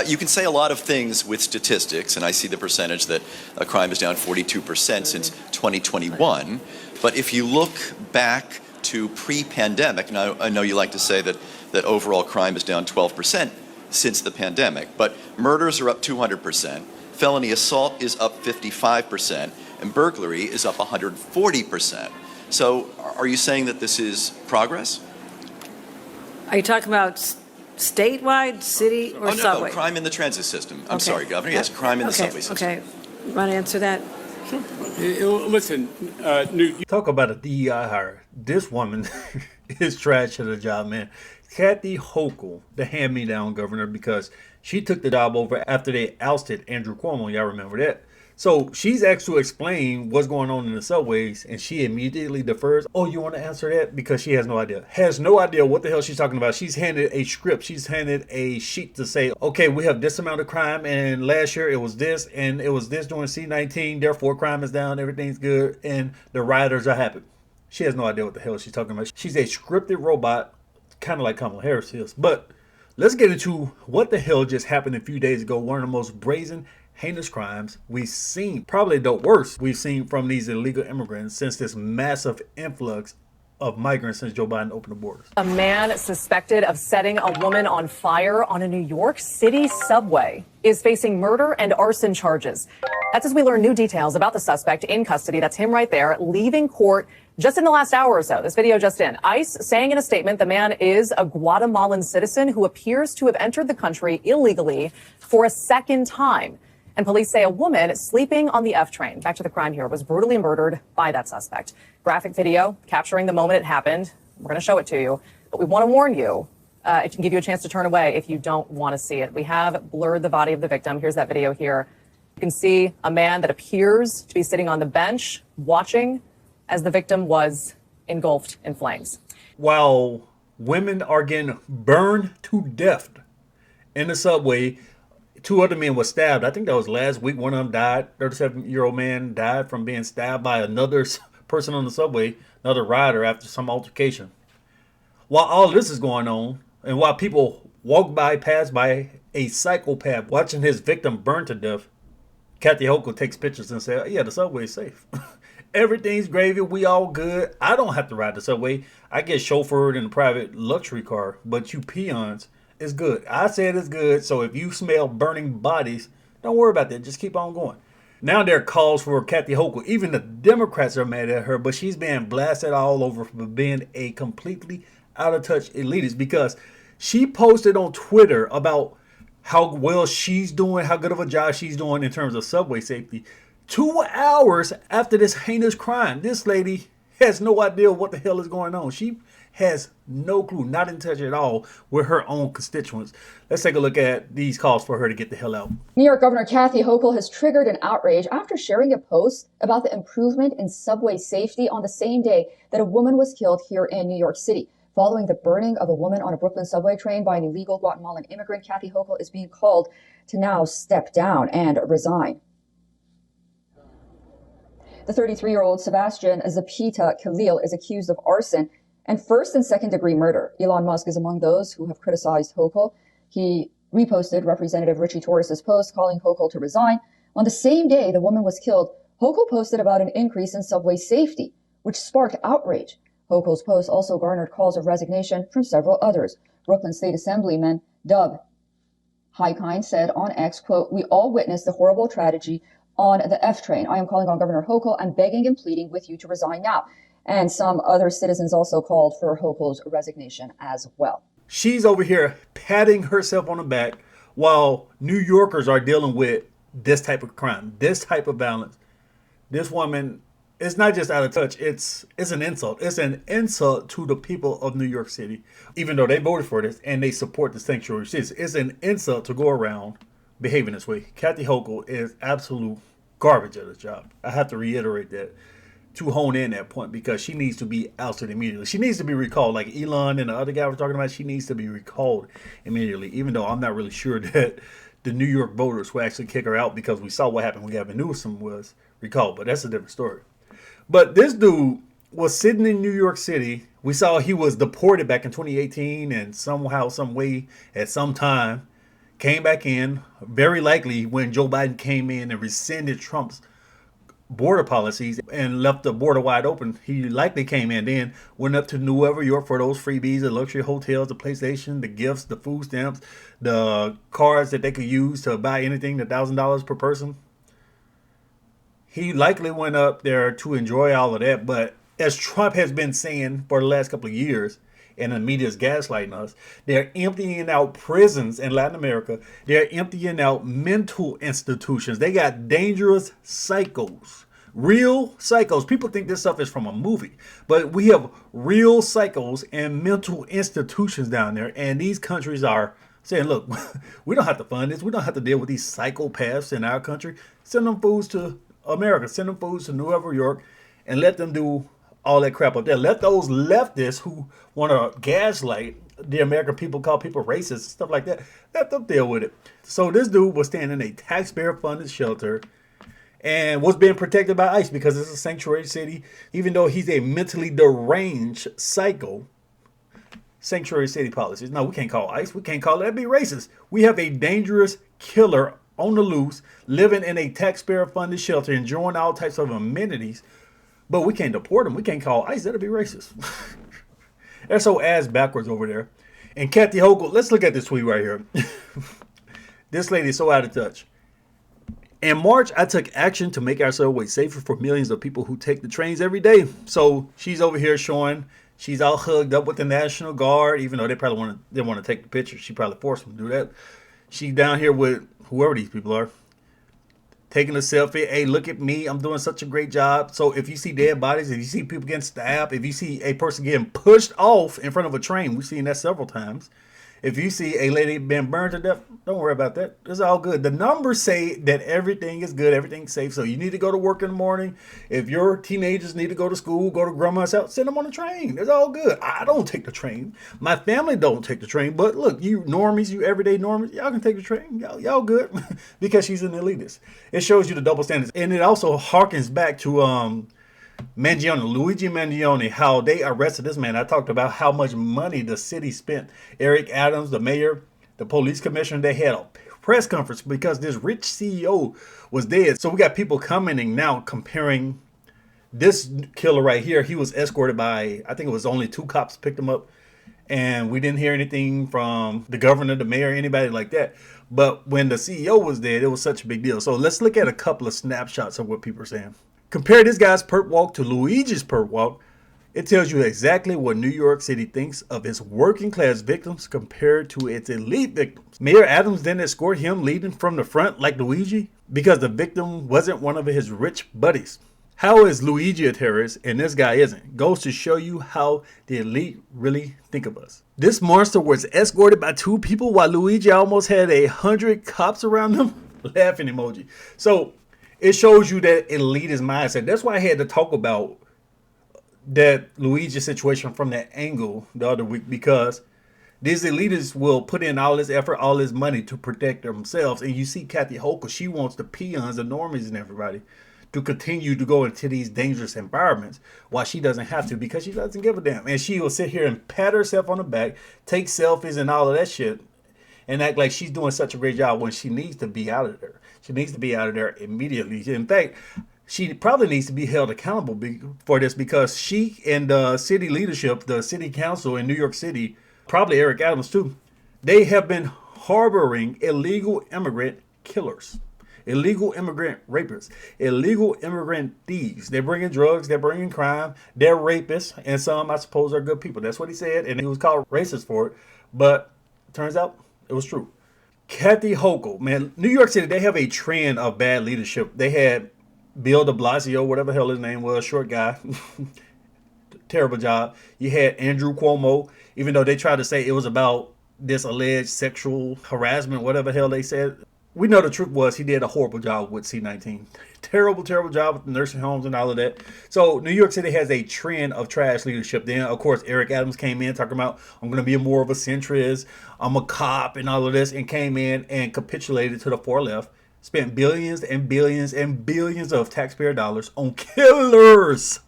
You can say a lot of things with statistics, and I see the percentage that crime is down 42% since 2021. But if you look back to pre-pandemic, and I know you like to say that overall crime is down 12% since the pandemic, but murders are up 200%, felony assault is up 55%, and burglary is up 140%. So are you saying that this is progress? Are you talking about statewide, city, or subway? No, crime in the transit system. I'm sorry, Governor. Yes, crime in the subway system. Okay, want to answer that? Listen, talk about a DEI hire. This woman is trash at her job, man. Kathy Hochul, the hand-me-down governor, because she took the job over after they ousted Andrew Cuomo. Y'all remember that? So she's asked to explain what's going on in the subways, and she immediately defers. Oh, you want to answer that? Because she has no idea. Has no idea what the hell she's talking about. She's handed a script. She's handed a sheet to say, okay, we have this amount of crime, and last year it was this, and it was this during C-19. Therefore, crime is down, everything's good, and the rioters are happy. She has no idea what the hell she's talking about. She's a scripted robot, kind of like Kamala Harris is. But let's get into what the hell just happened a few days ago. One of the most brazen, heinous crimes we've seen, probably the worst we've seen from these illegal immigrants since this massive influx of migrants since Joe Biden opened the borders. A man suspected of setting a woman on fire on a New York City subway is facing murder and arson charges. That's as we learn new details about the suspect in custody. That's him right there, leaving court just in the last hour or so. This video just in. ICE saying in a statement the man is a Guatemalan citizen who appears to have entered the country illegally for a second time. And police say a woman sleeping on the F train, back to the crime here, was brutally murdered by that suspect. Graphic video capturing the moment it happened. We're going to show it to you. But we want to warn you, it can give you a chance to turn away if you don't want to see it. We have blurred the body of the victim. Here's that video here. You can see a man that appears to be sitting on the bench watching as the victim was engulfed in flames. While women are getting burned to death in the subway, 2 other men were stabbed. I think that was last week. One of them died. 37-year-old man died from being stabbed by another person on the subway, another rider, after some altercation. While all this is going on, and while people pass by a psychopath watching his victim burn to death, Kathy Hochul takes pictures and says, yeah, the subway is safe. Everything's gravy. We all good. I don't have to ride the subway. I get chauffeured in a private luxury car, but you peons, it's good. I said it's good. So if you smell burning bodies, don't worry about that. Just keep on going. Now there are calls for Kathy Hochul. Even the Democrats are mad at her, but she's being blasted all over for being a completely out of touch elitist, because she posted on Twitter about how well she's doing, how good of a job she's doing in terms of subway safety. 2 hours after this heinous crime, this lady has no idea what the hell is going on. She has no clue, not in touch at all with her own constituents. Let's take a look at these calls for her to get the hell out. New York Governor Kathy Hochul has triggered an outrage after sharing a post about the improvement in subway safety on the same day that a woman was killed here in New York City. Following the burning of a woman on a Brooklyn subway train by an illegal Guatemalan immigrant, Kathy Hochul is being called to now step down and resign. The 33-year-old Sebastian Zapita Khalil is accused of arson and first and second degree murder. Elon Musk is among those who have criticized Hochul. He reposted Representative Richie Torres's post calling Hochul to resign. On the same day the woman was killed, Hochul posted about an increase in subway safety, which sparked outrage. Hochul's post also garnered calls of resignation from several others. Brooklyn State Assemblyman Doug Hypocrisy said on X, quote, "We all witnessed the horrible tragedy on the F train. I am calling on Governor Hochul and begging and pleading with you to resign now." And some other citizens also called for Hochul's resignation as well. She's over here patting herself on the back while New Yorkers are dealing with this type of crime, this type of violence. This woman is not just out of touch. It's an insult. It's an insult to the people of New York City, even though they voted for this and they support the sanctuary cities. It's an insult to go around behaving this way. Kathy Hochul is absolute garbage at her job. I have to reiterate that to hone in that point, because she needs to be ousted immediately. She needs to be recalled, like Elon and the other guy we're talking about. She needs to be recalled immediately, even though I'm not really sure that the New York voters will actually kick her out, because we saw what happened when Gavin Newsom was recalled. But that's a different story. But this dude was sitting in New York City. We saw he was deported back in 2018, and somehow, some way, at some time, came back in. Very likely when Joe Biden came in and rescinded Trump's border policies and left the border wide open, he likely came in then, went up to New York for those freebies, the luxury hotels, the PlayStation, the gifts, the food stamps, the cards that they could use to buy anything, the $1,000 per person. He likely went up there to enjoy all of that. But as Trump has been saying for the last couple of years, and the media's gaslighting us, they're emptying out prisons in Latin America. They're emptying out mental institutions. They got dangerous psychos, real psychos. People think this stuff is from a movie, but we have real psychos and mental institutions down there. And these countries are saying, look, we don't have to fund this. We don't have to deal with these psychopaths in our country. Send them foods to America. Send them foods to New York and let them do all that crap up there. Let those leftists who want to gaslight the American people, call people racist, stuff like that, let them deal with it. So this dude was staying in a taxpayer-funded shelter and was being protected by ICE because it's a sanctuary city. Even though he's a mentally deranged psycho, sanctuary city policies. No, we can't call ICE. We can't call it. That'd be racist. We have a dangerous killer on the loose, living in a taxpayer-funded shelter, enjoying all types of amenities. But we can't deport them. We can't call ICE. That'll be racist. They're so ass backwards over there. And Kathy Hochul, let's look at this tweet right here. This lady is so out of touch. In March, I took action to make our subways safer for millions of people who take the trains every day. So she's over here showing she's all hugged up with the National Guard, even though they probably didn't want to take the picture. She probably forced them to do that. She's down here with whoever these people are, taking a selfie. Hey, look at me. I'm doing such a great job. So if you see dead bodies, if you see people getting stabbed, if you see a person getting pushed off in front of a train, we've seen that several times. If you see a lady being burned to death, don't worry about that. It's all good. The numbers say that everything is good, everything's safe. So you need to go to work in the morning. If your teenagers need to go to school, go to grandma's house, send them on the train. It's all good. I don't take the train. My family don't take the train. But look, you normies, you everyday normies, y'all can take the train. Y'all good. Because she's an elitist. It shows you the double standards. And it also harkens back to Mangione, Luigi Mangione, how they arrested this man. I talked about how much money the city spent. Eric Adams, the mayor, the police commissioner, they had a press conference because this rich CEO was dead. So we got people commenting now comparing this killer right here. He was escorted by, I think it was only 2 cops picked him up. And we didn't hear anything from the governor, the mayor, anybody like that. But when the CEO was dead, it was such a big deal. So let's look at a couple of snapshots of what people are saying. Compare this guy's perp walk to Luigi's perp walk. It tells you exactly what New York City thinks of its working class victims compared to its elite victims. Mayor Adams didn't escort him leading from the front like Luigi because the victim wasn't one of his rich buddies. How is Luigi a terrorist and this guy isn't? Goes to show you how the elite really think of us. This monster was escorted by 2 people while Luigi almost had 100 cops around him. Laughing emoji. So it shows you that elitist mindset. That's why I had to talk about that Luigi situation from that angle the other week, because these elitists will put in all this effort, all this money to protect themselves. And you see Kathy Hochul, she wants the peons, the normies and everybody to continue to go into these dangerous environments while she doesn't have to because she doesn't give a damn. And she will sit here and pat herself on the back, take selfies and all of that shit and act like she's doing such a great job when she needs to be out of there. She needs to be out of there immediately. In fact, she probably needs to be held accountable for this because she and the city leadership, the city council in New York City, probably Eric Adams too, they have been harboring illegal immigrant killers, illegal immigrant rapists, illegal immigrant thieves. They're bringing drugs, they're bringing crime, they're rapists, and some, I suppose, are good people. That's what he said, and he was called racist for it, but it turns out it was true. Kathy Hochul, man, New York City, they have a trend of bad leadership. They had Bill de Blasio, whatever the hell his name was, short guy. Terrible job. You had Andrew Cuomo, even though they tried to say it was about this alleged sexual harassment, whatever the hell they said. We know the truth was he did a horrible job with C-19. Terrible, terrible job with the nursing homes and all of that. So New York City has a trend of trash leadership. Then, of course, Eric Adams came in talking about, I'm going to be more of a centrist, I'm a cop and all of this, and came in and capitulated to the far left, spent billions and billions and billions of taxpayer dollars on killers,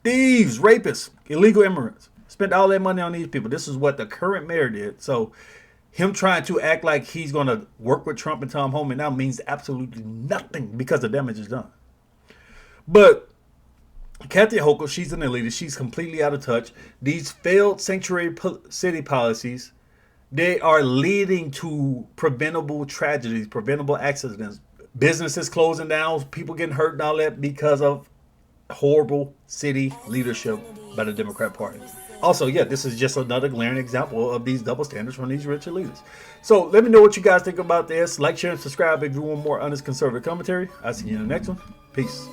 thieves, rapists, illegal immigrants. Spent all that money on these people. This is what the current mayor did. So him trying to act like he's going to work with Trump and Tom Homan now means absolutely nothing because the damage is done. But Kathy Hochul, she's an elitist. She's completely out of touch. These failed sanctuary city policies, they are leading to preventable tragedies, preventable accidents, businesses closing down, people getting hurt and all that because of horrible city leadership by the Democrat Party. Also, yeah, this is just another glaring example of these double standards from these rich leaders. So let me know what you guys think about this. Like, share, and subscribe if you want more honest conservative commentary. I'll see you in the next one. Peace.